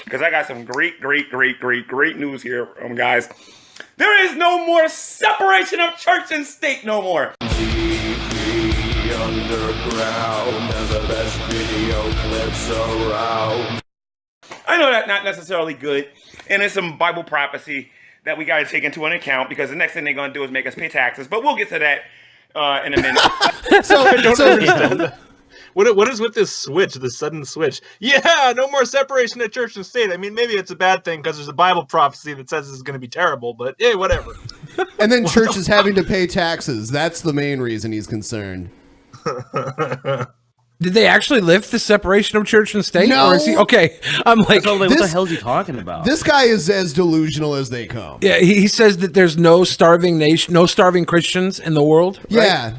because I got some great news here, guys. There is no more separation of church and state no more. Underground, there's the best video clips around. I know that's not necessarily good, and it's some Bible prophecy that we got to take into an account, because the next thing they're going to do is make us pay taxes. But we'll get to that in a minute. I don't understand. What is with this switch, this sudden switch? Yeah, no more separation of church and state. I mean, maybe it's a bad thing because there's a Bible prophecy that says this is going to be terrible, but hey, whatever. And then church is having to pay taxes. That's the main reason he's concerned. Did they actually lift the separation of church and state? No. Or is he okay? I'm like, what the hell is he talking about? This guy is as delusional as they come. Yeah, he says that there's no starving nation, no starving Christians in the world. Right? Yeah.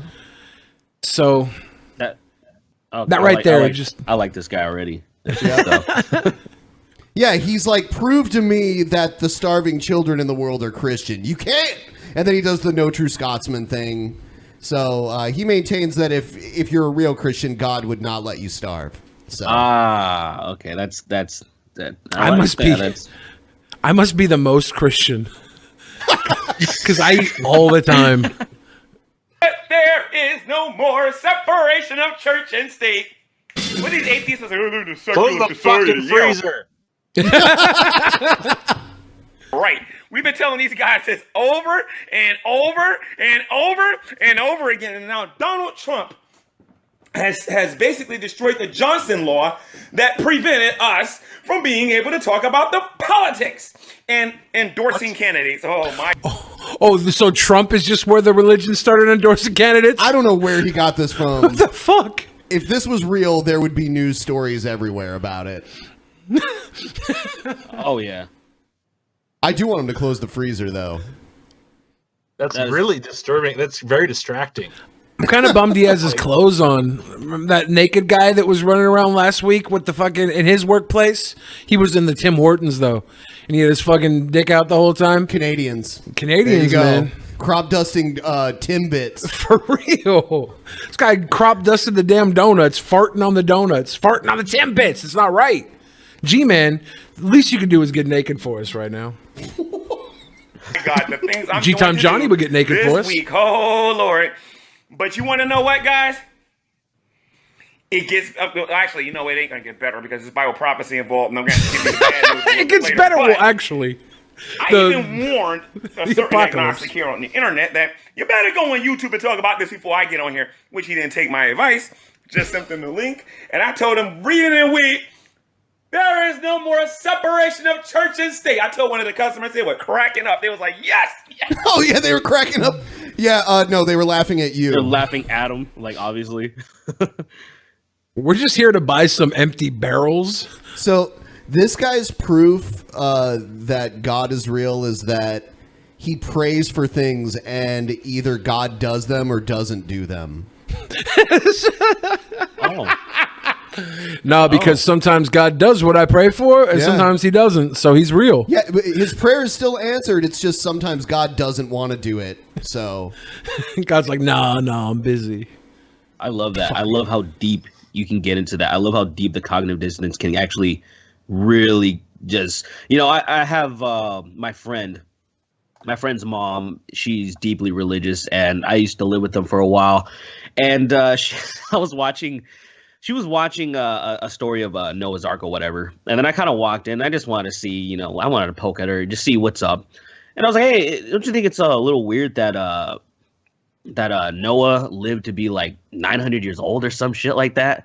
So that right there, I like this guy already. Yeah, he's like, prove to me that the starving children in the world are Christian. You can't. And then he does the no true Scotsman thing. So he maintains that if you're a real Christian, God would not let you starve. So okay, that's that. I must be the most Christian because I eat all the time. There is no more separation of church and state. What these atheists are saying? Close the fucking freezer. Right. We've been telling these guys this over and over and over and over again. And now Donald Trump has basically destroyed the Johnson law that prevented us from being able to talk about the politics and endorsing candidates. Oh, my. Oh, so Trump is just where the religion started endorsing candidates? I don't know where he got this from. What the fuck? If this was real, there would be news stories everywhere about it. Oh, yeah. I do want him to close the freezer, though. That's really disturbing. That's very distracting. I'm kind of bummed he has his clothes on. Remember that naked guy that was running around last week with the fucking in his workplace? He was in the Tim Hortons though, and he had his fucking dick out the whole time. Canadians, there you go. Man. Crop dusting Timbits. For real. This guy crop dusted the damn donuts, farting on the donuts, farting on the Timbits. It's not right. G-Man, the least you can do is get naked for us right now. God, the things I'm G-Time Johnny would get naked for us. This week, oh Lord. But you want to know what, guys? It gets actually, you know, it ain't gonna get better because there's Bible prophecy involved, and I'm gonna give you the bad news. It gets later. better. But well, actually, I even warned a certain agnostic here on the internet that you better go on YouTube and talk about this before I get on here, which he didn't take my advice. Just sent him the link, and I told him, read it and wait. There is no more separation of church and state. I told one of the customers, they were cracking up. They was like, yes. Oh, yeah, they were cracking up. Yeah, no, they were laughing at you. They're laughing at him, like, obviously. We're just here to buy some empty barrels. So this guy's proof that God is real is that he prays for things and either God does them or doesn't do them. Oh. No, because sometimes God does what I pray for, and sometimes he doesn't, so he's real. Yeah, but his prayer is still answered. It's just sometimes God doesn't want to do it, so. God's like, no, I'm busy. I love that. I love how deep you can get into that. I love how deep the cognitive dissonance can actually really just... You know, I have my friend's mom. She's deeply religious, and I used to live with them for a while. And she was watching a story of Noah's Ark or whatever. And then I kind of walked in. I just wanted to see, you know, I wanted to poke at her, just see what's up. And I was like, hey, don't you think it's a little weird that Noah lived to be like 900 years old or some shit like that?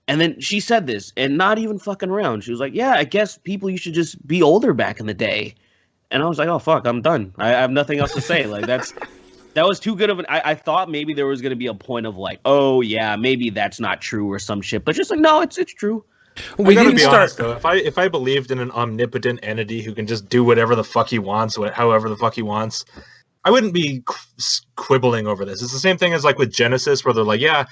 And then she said this, and not even fucking around. She was like, yeah, I guess people used to just be older back in the day. And I was like, oh, fuck, I'm done. I have nothing else to say. Like, that was too good of an... I thought maybe there was going to be a point of like, oh, yeah, maybe that's not true or some shit. But just like, no, it's true. We didn't didn't honest, start... though. If I believed in an omnipotent entity who can just do whatever the fuck he wants, however the fuck he wants, I wouldn't be quibbling over this. It's the same thing as like with Genesis, where they're like, yeah,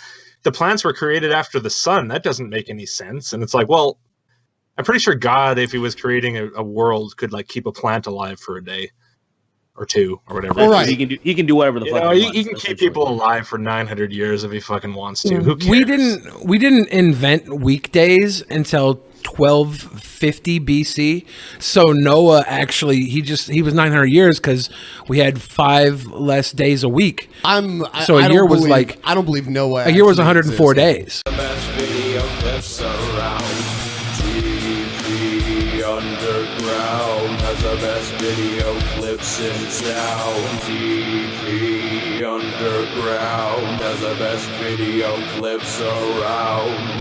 the plants were created after the sun. That doesn't make any sense. And it's like, well, I'm pretty sure God, if he was creating a world, could like keep a plant alive for a day or two or whatever. All right. He can do whatever the fuck he wants. He can keep people alive for 900 years if he fucking wants to. Who cares? We didn't invent weekdays until 1250 BC. So Noah actually he was 900 years because we had 5 less days a week. So a year was like I don't believe Noah. A year was actually 104 existed. days. The best video clips around. GP Underground has the best video clips in town. GP Underground has the best video clips around.